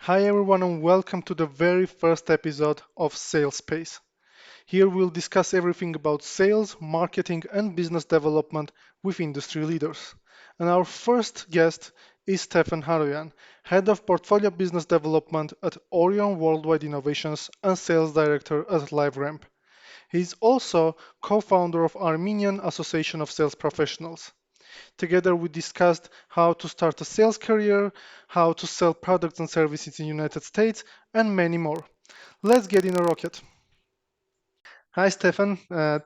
Hi everyone and welcome to the very first episode of Sales Space. Here we'll discuss everything about sales, marketing and business development with industry leaders. And our first guest is Stefan Haroian, Head of Portfolio Business Development at Orion Worldwide Innovations and Sales Director at LiveRamp. He is also co-founder of Armenian Association of Sales Professionals. Together, we discussed how to start a sales career, how to sell products and services in the United States, and many more. Let's get in a rocket. Hi, Stefan.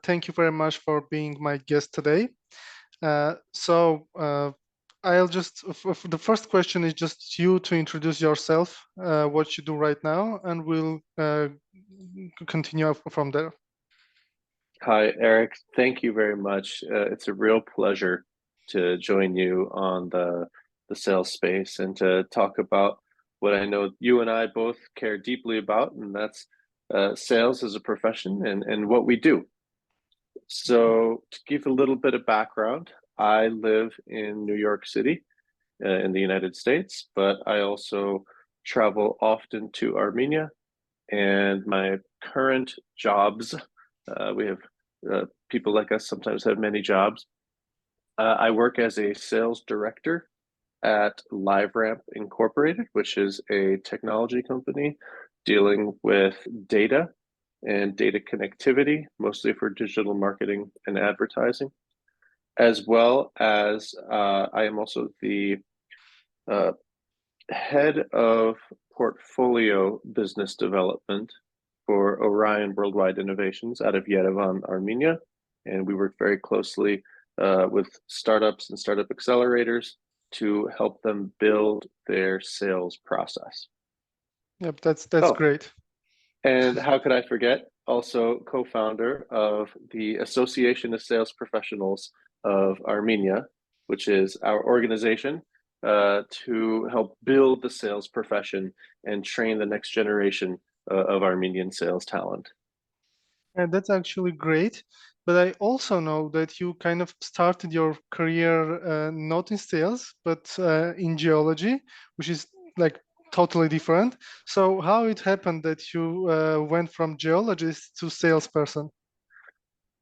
Thank you very much for being my guest today. I'll just, the first question is just you to introduce yourself, what you do right now, and we'll continue from there. Hi, Eric. Thank you very much. It's a real pleasure to join you on the sales space and to talk about what I know you and I both care deeply about, and that's sales as a profession and what we do. So, to give a little bit of background, I live in New York City in the United States, but I also travel often to Armenia, and my current jobs, we have people like us sometimes have many jobs. I work as a sales director at LiveRamp Incorporated, which is a technology company dealing with data and data connectivity, mostly for digital marketing and advertising, as well as I am also the head of portfolio business development for Orion Worldwide Innovations out of Yerevan, Armenia. And we work very closely with startups and startup accelerators to help them build their sales process. Yep, that's great. And how could I forget? Also co-founder of the Association of Sales Professionals of Armenia, which is our organization to help build the sales profession and train the next generation of Armenian sales talent. And that's actually great. But I also know that you kind of started your career not in sales, but in geology, which is like totally different. So how it happened that you went from geologist to salesperson?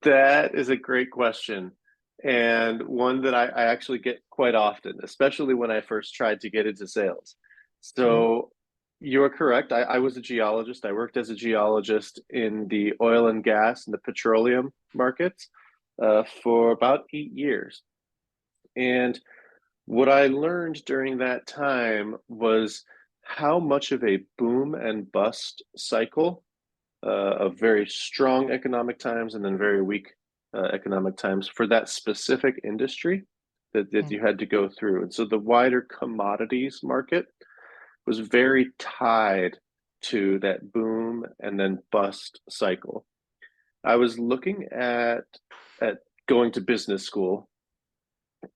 That is a great question, and one that I actually get quite often, especially when I first tried to get into sales. So you're correct. I was a geologist. I worked as a geologist in the oil and gas and the petroleum markets for about 8 years. And what I learned during that time was how much of a boom and bust cycle of very strong economic times and then very weak economic times for that specific industry that you had to go through. And so the wider commodities market was very tied to that boom and then bust cycle. I was looking at going to business school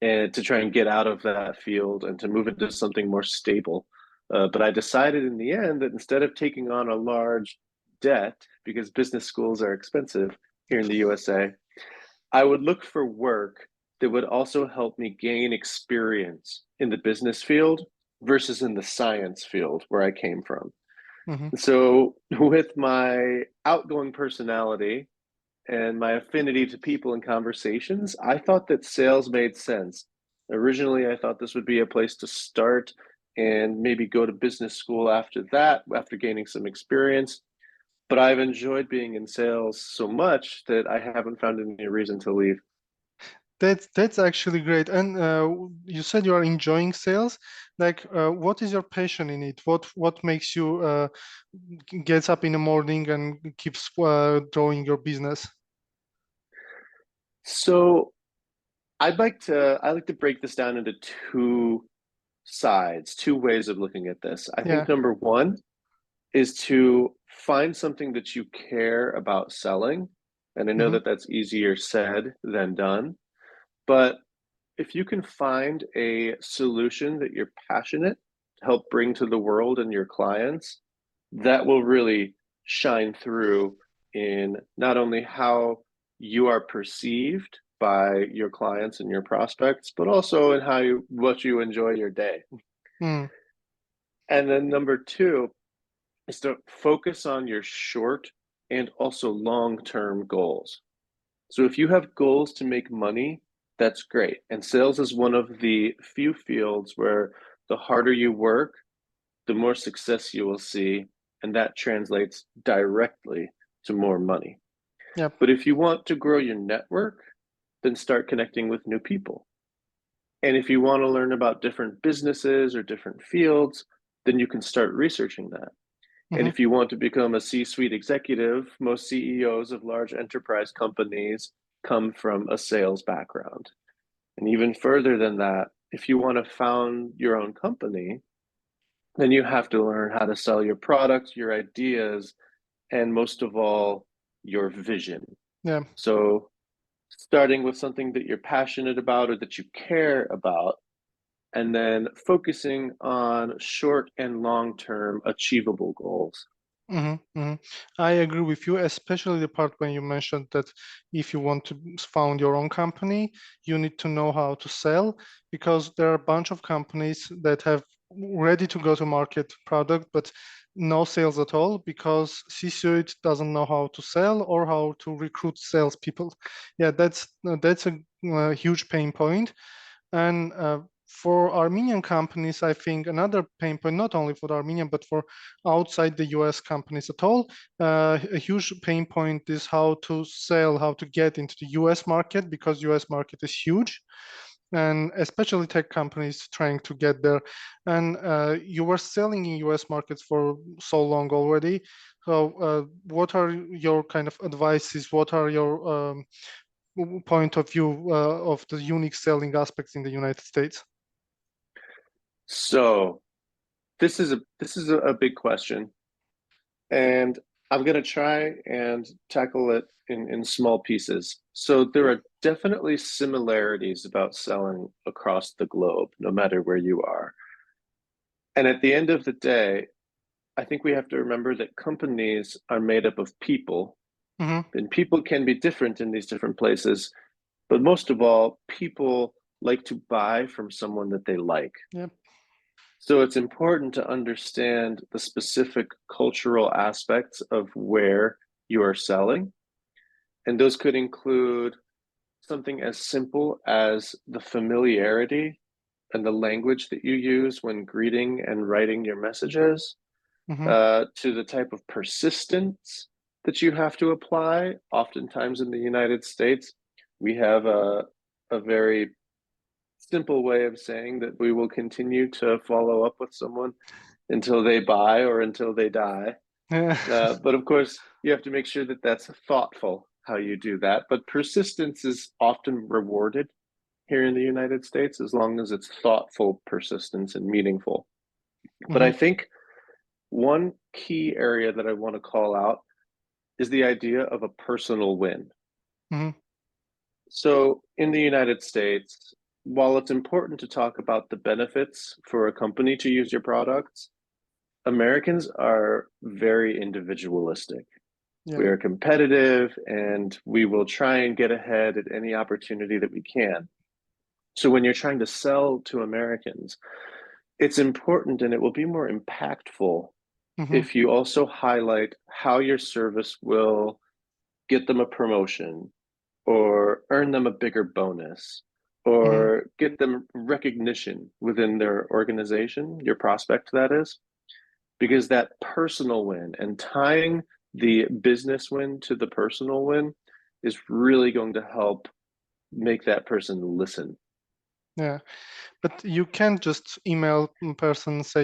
and to try and get out of that field and to move into something more stable. But I decided in the end that instead of taking on a large debt, because business schools are expensive here in the USA, I would look for work that would also help me gain experience in the business field versus in the science field where I came from. Mm-hmm. So, with my outgoing personality and my affinity to people and conversations, I thought that sales made sense. Originally, I thought this would be a place to start and maybe go to business school after that, after gaining some experience. But I've enjoyed being in sales so much that I haven't found any reason to leave. That's actually great. And you said you are enjoying sales. Like, what is your passion in it? What makes you gets up in the morning and keeps growing your business? So I like to break this down into two sides, two ways of looking at this. I Yeah. think number one is to find something that you care about selling. And I know Mm-hmm. that that's easier said than done. But if you can find a solution that you're passionate to help bring to the world and your clients, that will really shine through in not only how you are perceived by your clients and your prospects, but also in what you enjoy your day. Mm. And then number two is to focus on your short and also long-term goals. So if you have goals to make money, that's great. And sales is one of the few fields where the harder you work, the more success you will see, and that translates directly to more money. Yep. But if you want to grow your network, then start connecting with new people. And if you want to learn about different businesses or different fields, then you can start researching that. And Hmm. if you want to become a C-suite executive, most CEOs of large enterprise companies come from a sales background. And even further than that, if you want to found your own company, then you have to learn how to sell your products, your ideas, and most of all, your vision. Yeah. So, starting with something that you're passionate about or that you care about, and then focusing on short and long term achievable goals. Hmm. Hmm. I agree with you, especially the part when you mentioned that if you want to found your own company, you need to know how to sell, because there are a bunch of companies that have ready to go to market product, but no sales at all because C-suite doesn't know how to sell or how to recruit salespeople. Yeah, that's a huge pain point. And for Armenian companies, I think another pain point, not only for the Armenian, but for outside the US companies at all, a huge pain point is how to sell, how to get into the US market, because US market is huge. And especially tech companies trying to get there. And you were selling in US markets for so long already. So what are your kind of advices? What are your point of view of the unique selling aspects in the United States? So, this is a big question, and I'm going to try and tackle it in small pieces. So there are definitely similarities about selling across the globe, no matter where you are. And at the end of the day, I think we have to remember that companies are made up of people, Hmm. and people can be different in these different places. But most of all, people like to buy from someone that they like. Yep. So it's important to understand the specific cultural aspects of where you are selling. And those could include something as simple as the familiarity and the language that you use when greeting and writing your messages, Hmm. to the type of persistence that you have to apply. Oftentimes in the United States, we have a very simple way of saying that we will continue to follow up with someone until they buy or until they die. Yeah. But of course, you have to make sure that that's thoughtful how you do that. But persistence is often rewarded here in the United States as long as it's thoughtful persistence and meaningful. But Hmm. I think one key area that I want to call out is the idea of a personal win. Hmm. So in the United States, while it's important to talk about the benefits for a company to use your products, Americans are very individualistic. Yeah. We are competitive and we will try and get ahead at any opportunity that we can. So when you're trying to sell to Americans, it's important and it will be more impactful Hmm. if you also highlight how your service will get them a promotion or earn them a bigger bonus Hmm. or get them recognition within their organization, your prospect, that is, because that personal win and tying the business win to the personal win is really going to help make that person listen. Yeah. But you can't just email a person and say,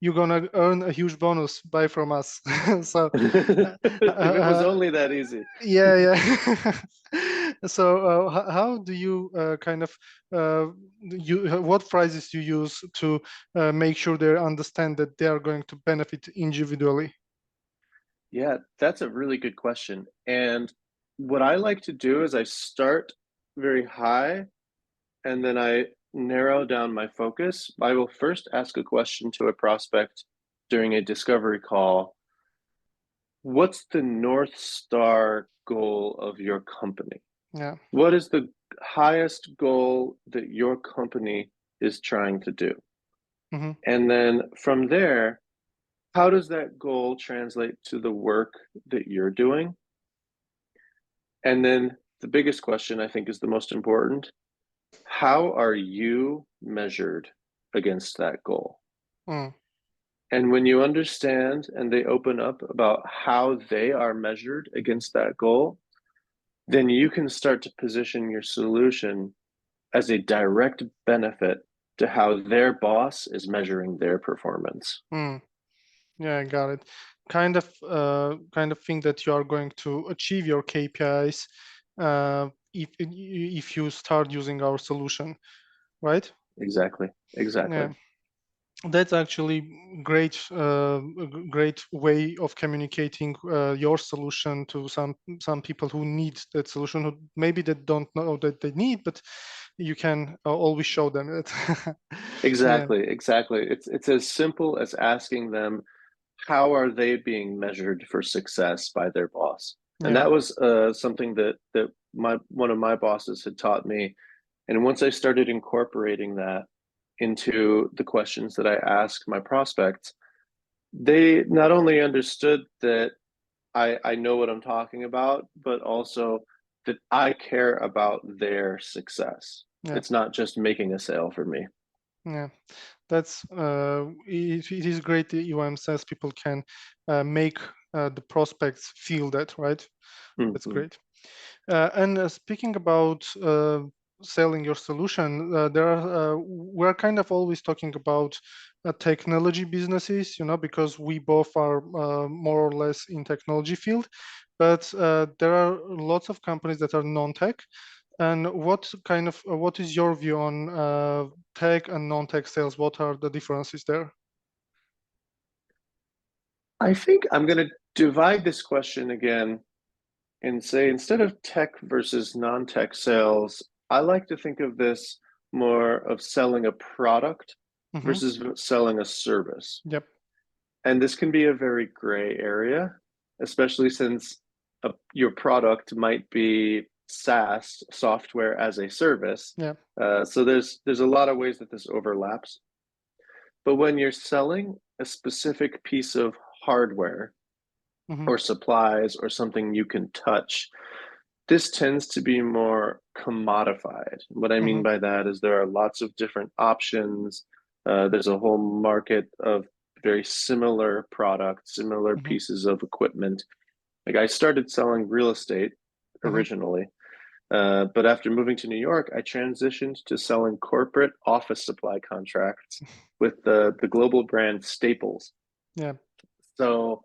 you're gonna earn a huge bonus, buy from us. So, uh, If it was uh, only that easy. yeah, yeah. So, how do you kind of what phrases you use to make sure they understand that they are going to benefit individually? Yeah, that's a really good question. And what I like to do is I start very high and then I narrow down my focus. I will first ask a question to a prospect during a discovery call. What's the North Star goal of your company? Yeah. What is the highest goal that your company is trying to do? Mm-hmm. And then from there, how does that goal translate to the work that you're doing? And then the biggest question I think is the most important. How are you measured against that goal? Mm. And when you understand and they open up about how they are measured against that goal, then you can start to position your solution as a direct benefit to how their boss is measuring their performance. Mm. Yeah, I got it. Kind of thing that you are going to achieve your KPIs if you start using our solution, right? Exactly. Exactly. Yeah, that's actually great way of communicating your solution to some people who need that solution, who maybe they don't know that they need, but you can always show them it. Yeah, Exactly. Exactly. It's as simple as asking them how are they being measured for success by their boss. And yeah. that was something that my one of my bosses had taught me. And once I started incorporating that into the questions that I ask my prospects, they not only understood that I know what I'm talking about, but also that I care about their success. Yeah. It's not just making a sale for me. Yeah, that's it is great that UM says people can make the prospects feel that, right? That's Mm-hmm. great. And speaking about selling your solution, we're kind of always talking about technology businesses, because we both are more or less in technology field, but there are lots of companies that are non-tech. And what is your view on tech and non-tech sales? What are the differences there? I think I'm going to divide this question again and say instead of tech versus non-tech sales, I like to think of this more of selling a product Mm-hmm. versus selling a service. Yep. And this can be a very gray area, especially since your product might be SaaS, software as a service. Yeah. So there's a lot of ways that this overlaps. But when you're selling a specific piece of hardware Mm-hmm. or supplies or something you can touch, this tends to be more commodified. What I Mm-hmm. mean by that is there are lots of different options. There's a whole market of very similar products, similar Mm-hmm. pieces of equipment. Like I started selling real estate Mm-hmm. originally, but after moving to New York, I transitioned to selling corporate office supply contracts with the global brand Staples. Yeah. So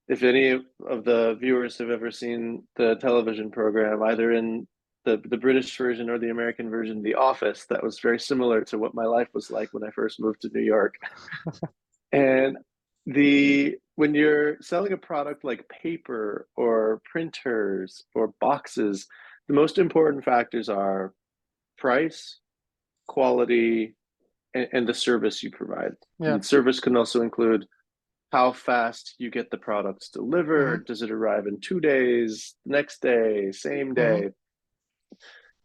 if any of the viewers have ever seen the television program, either in the British version or the American version, The Office, that was very similar to what my life was like when I first moved to New York. And the when you're selling a product like paper or printers or boxes, the most important factors are price, quality, and the service you provide. Yeah. And service can also include how fast you get the products Mm-hmm. delivered. Does it arrive in 2 days, next day, same Mm-hmm. day?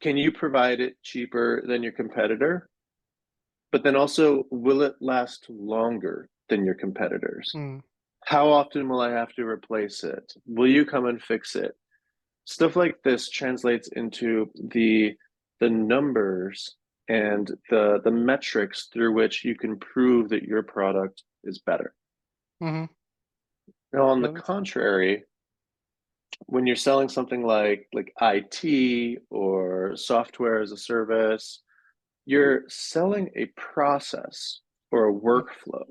Can you provide it cheaper than your competitor? But then also, will it last longer than your competitors? Mm-hmm. How often will I have to replace it? Will you come and fix it? Stuff like this translates into the numbers and the metrics through which you can prove that your product is better. Mm-hmm. Now, on the Got it. contrary, when you're selling something like IT or software as a service, you're selling a process or a workflow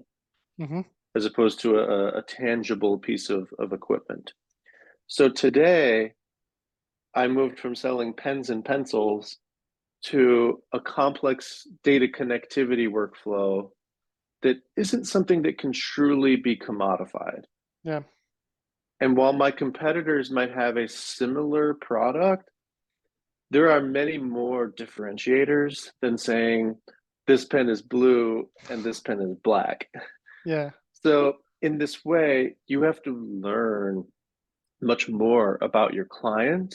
Mm-hmm. as opposed to a tangible piece of equipment. So today, I moved from selling pens and pencils to a complex data connectivity workflow that isn't something that can truly be commodified. Yeah. And while my competitors might have a similar product, there are many more differentiators than saying this pen is blue and this pen is black. Yeah. So, in this way, you have to learn much more about your client,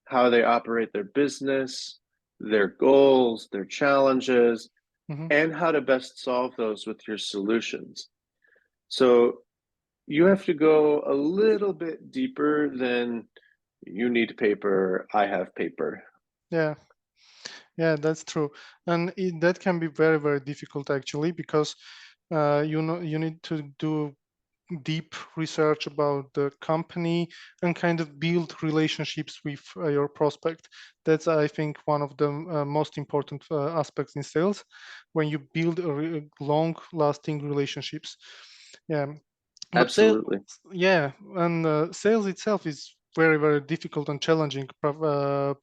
how they operate their business, their goals, their challenges, Hmm. and how to best solve those with your solutions. So you have to go a little bit deeper than you need paper, I have paper. Yeah, yeah, that's true. And that can be very, very difficult actually, because you need to do deep research about the company and kind of build relationships with your prospect. That's, I think, one of the most important aspects in sales, when you build long-lasting relationships. Yeah, but Absolutely. yeah, and sales itself is very, very difficult and challenging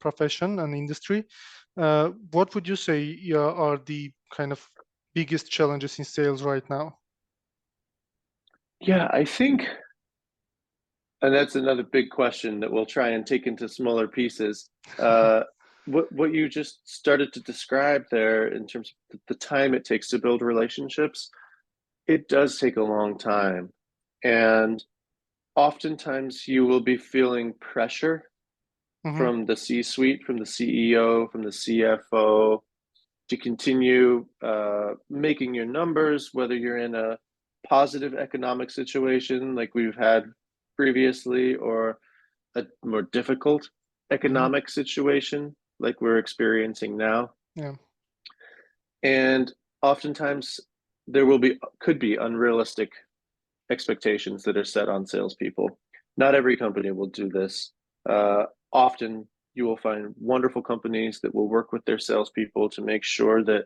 profession and industry. What would you say are the kind of biggest challenges in sales right now? Yeah, I think, and that's another big question that we'll try and take into smaller pieces. What you just started to describe there in terms of the time it takes to build relationships, it does take a long time. And oftentimes you will be feeling pressure Hmm. from the C-suite, from the CEO, from the CFO, to continue making your numbers, whether you're in a positive economic situation like we've had previously, or a more difficult Hmm. economic situation like we're experiencing now. Yeah. And oftentimes there will be could be unrealistic expectations that are set on salespeople. Not every company will do this. Often you will find wonderful companies that will work with their salespeople to make sure that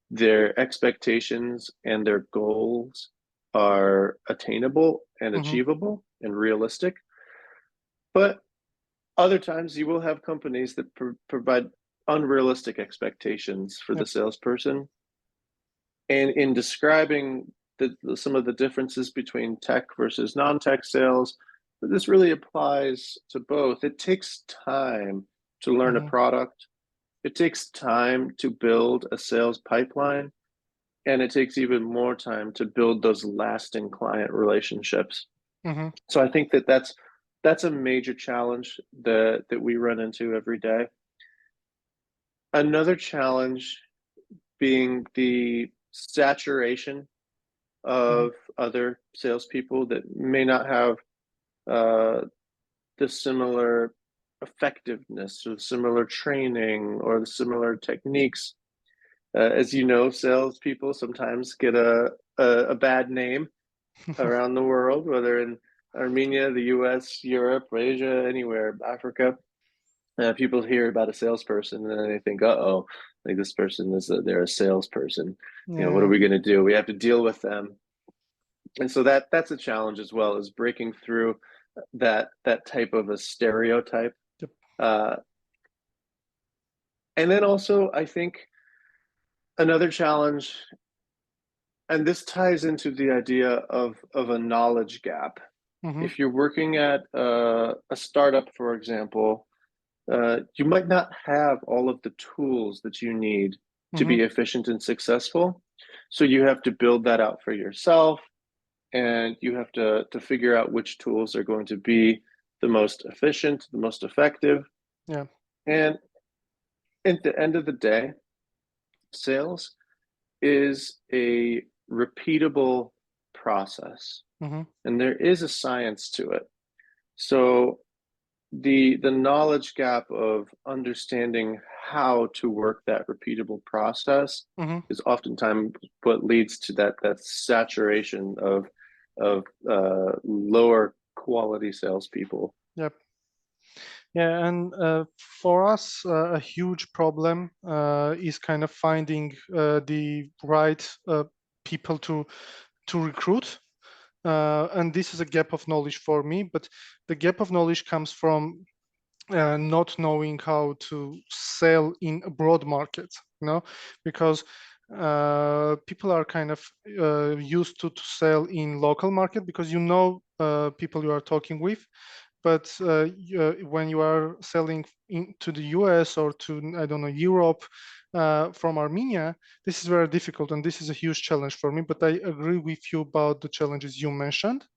their expectations and their goals are attainable and Hmm. achievable and realistic. But other times you will have companies that provide unrealistic expectations for the Yep. salesperson. And in describing some of the differences between tech versus non-tech sales, this really applies to both. It takes time to learn a Hmm. product. It takes time to build a sales pipeline, and it takes even more time to build those lasting client relationships. Hmm. So I think that that's a major challenge that we run into every day. Another challenge being the saturation Hmm. of other salespeople that may not have uh, the similar effectiveness or similar training or the similar techniques. As you know, salespeople sometimes get a bad name around the world, whether in Armenia, the US, Europe, Asia, anywhere, Africa. People hear about a salesperson and they think, "Uh-oh, like this person they're a salesperson. What are Yeah. we going to do? We have to deal with them." And so that's a challenge as well, is breaking through that type of a stereotype. Yep. Uh, and then also, I think another challenge, and this ties into the idea of a knowledge gap. Hmm. If you're working at a startup, for example, you might not have all of the tools that you need to Hmm. be efficient and successful. So you have to build that out for yourself, and you have to figure out which tools are going to be the most efficient, the most effective. Yeah. And at the end of the day, sales is a repeatable process, Hmm. and there is a science to it. So the knowledge gap of understanding how to work that repeatable process Hmm. is oftentimes what leads to that saturation of lower quality salespeople. Yep. Yeah, and for us, a huge problem is kind of finding the right people to recruit. And this is a gap of knowledge for me, but the gap of knowledge comes from not knowing how to sell in a broad market, because people are kind of used to sell in local market, because people you are talking with. But when you are selling to the US or to, I don't know, Europe, from Armenia, this is very difficult, and this is a huge challenge for me. But I agree with you about the challenges you mentioned,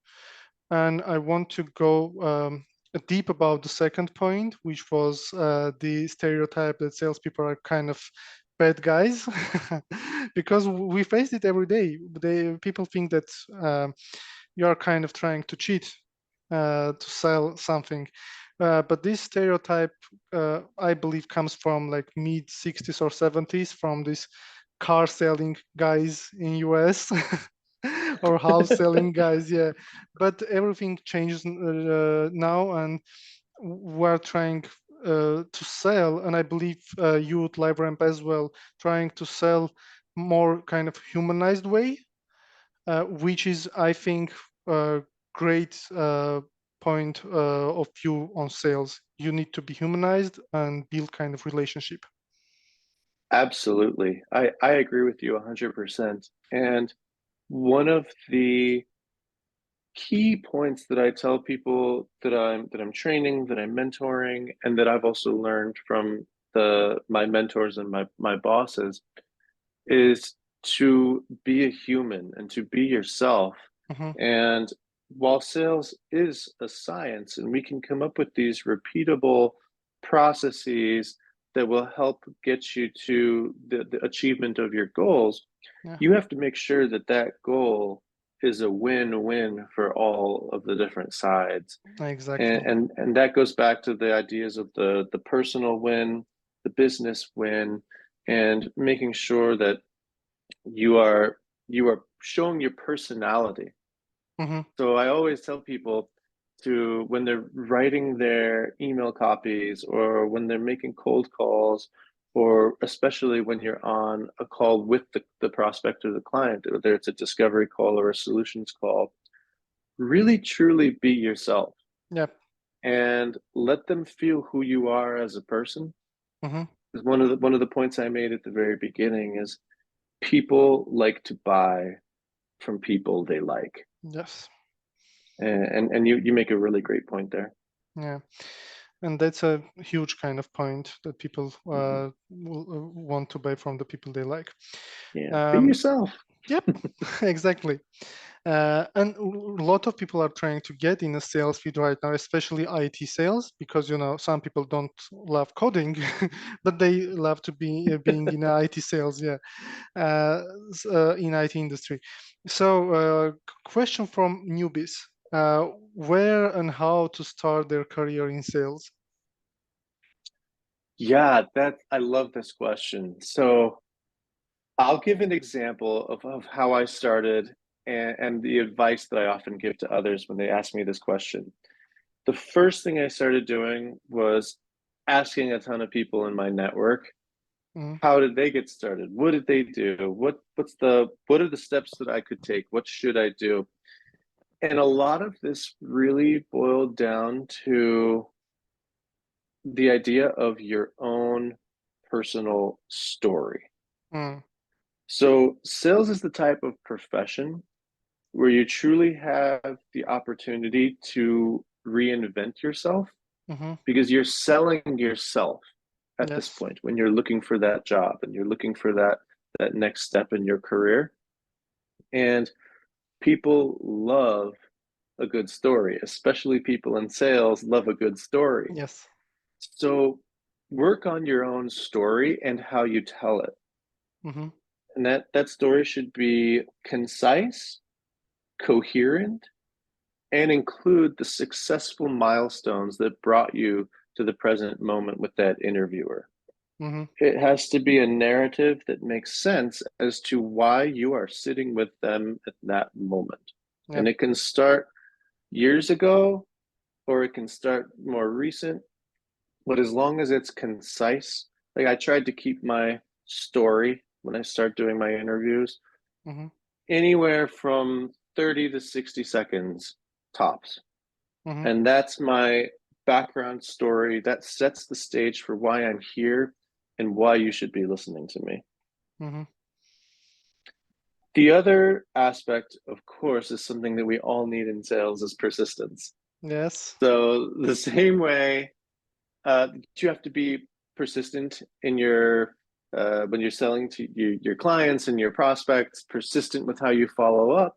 and I want to go deep about the second point, which was the stereotype that salespeople are kind of bad guys. because we face it every day. People think that you are kind of trying to cheat to sell something. But this stereotype, I believe, comes from like mid 60s or 70s from these car selling guys in US or house selling guys. Yeah, but everything changes now, and we're trying to sell, and I believe you at LiveRamp as well, trying to sell more kind of humanized way, which is, I think, a great point of view on sales. You need to be humanized and build kind of relationship. Absolutely. I agree with you 100%. And one of the key points that I tell people that I'm training, that I'm mentoring, and that I've also learned from the my mentors and my bosses is to be a human and to be yourself. Hmm. And while sales is a science and we can come up with these repeatable processes that will help get you to the achievement of your goals, Yeah, you have to make sure that that goal is a win-win for all of the different sides. And exactly. and that goes back to the ideas of the personal win, the business win, and making sure that you are you are showing your personality. Hmm. So I always tell people to, when they're writing their email copies or when they're making cold calls, or especially when you're on a call with the prospect or the client, whether it's a discovery call or a solutions call, really truly be yourself Yep. and let them feel who you are as a person. Hmm. Because one of the points I made at the very beginning is people like to buy from people they like. Yes. And you make a really great point there. Yeah. And that's a huge kind of point that people Mhm. want to buy from the people they like. Yeah, be Um, yourself. yep, exactly. And a lot of people are trying to get in a sales field right now, especially IT sales, because some people don't love coding, but they love to be being in IT sales. Yeah, in IT industry. So, question from newbies: where and how to start their career in sales? Yeah, that I love this question. So I'll give an example of how I started and the advice that I often give to others when they ask me this question. The first thing I started doing was asking a ton of people in my network, Mm, how did they get started? What did they do? What are the steps that I could take? What should I do? And a lot of this really boiled down to the idea of your own personal story. mm, So, sales is the type of profession where you truly have the opportunity to reinvent yourself mm-hmm. because you're selling yourself at this Yes. point when you're looking for that job and you're looking for that next step in your career. And people love a good story, especially people in sales love a good story. Yes. So work on your own story and how you tell it. Mm-hmm. And that story should be concise, coherent, and include the successful milestones that brought you to the present moment with that interviewer. Mm-hmm. It has to be a narrative that makes sense as to why you are sitting with them at that moment. And Yep. it can start years ago or it can start more recent, but as long as it's concise, like I tried to keep my story when I start doing my interviews Mm-hmm. anywhere from 30 to 60 seconds tops. Mm-hmm. And that's my background story that sets the stage for why I'm here and why you should be listening to me. Mm-hmm. The other aspect, of course, is something that we all need in sales is persistence. Yes. So the same way you have to be persistent in your when you're selling to your clients and your prospects, persistent with how you follow up.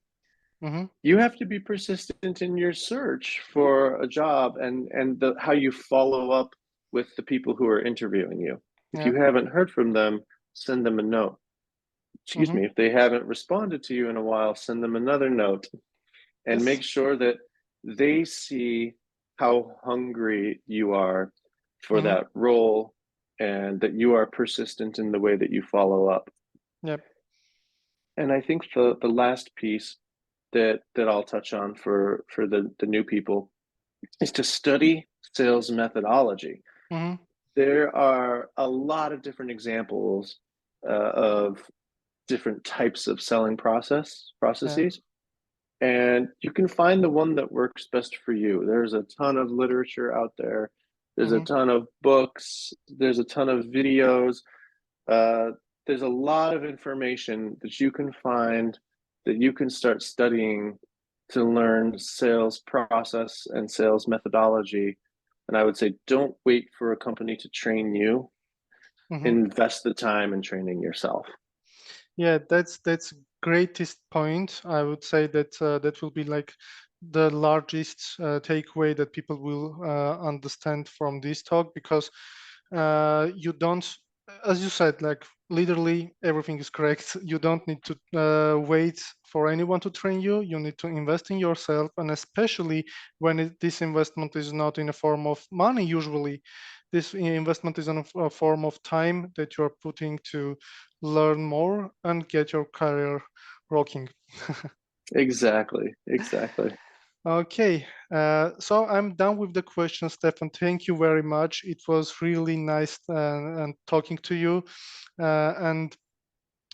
Mm-hmm. You have to be persistent in your search for a job and how you follow up with the people who are interviewing you. If Yeah. you haven't heard from them, send them a note. excuse me, if they haven't responded to you in a while, send them another note and Yes. make sure that they see how hungry you are for Mm-hmm. that role and that you are persistent in the way that you follow up. Yep. And I think the last piece that I'll touch on for the new people is to study sales methodology. Mm-hmm. There are a lot of different examples of different types of selling Yeah. processes, and you can find the one that works best for you. There's a ton of literature out there. There's a Mm-hmm. ton of books. There's a ton of videos. Uh, there's a lot of information that you can find that you can start studying to learn sales process and sales methodology. And I would say, don't wait for a company to train you. Mm-hmm. Invest the time in training yourself. Yeah, that's greatest point. I would say that that will be like the largest takeaway that people will understand from this talk, because you don't, as you said, like literally everything is correct. You don't need to wait for anyone to train you. You need to invest in yourself, and especially when this investment is not in a form of money. Usually, this investment is in a form of time that you are putting to learn more and get your career rocking. Exactly, exactly. Okay, so I'm done with the questions, Stefan. Thank you very much. It was really nice and talking to you. And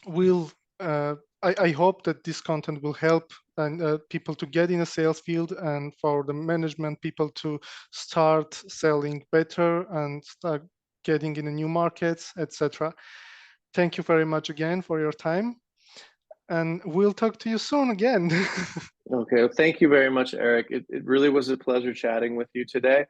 we'll, I hope that this content will help and people to get in a sales field, and for the management people to start selling better and start getting in the new markets, etc. Thank you very much again for your time, and we'll talk to you soon again. Okay, well, thank you very much, Eric. It really was a pleasure chatting with you today.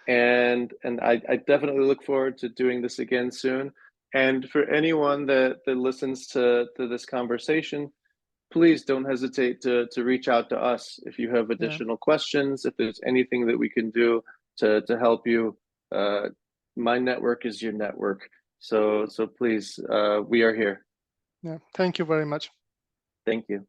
And I definitely look forward to doing this again soon. And for anyone that listens to this conversation, please don't hesitate to reach out to us if you have Yeah, additional questions, if there's anything that we can do to help you. Uh, my network is your network. So please, we are here. yeah. Thank you very much. Thank you.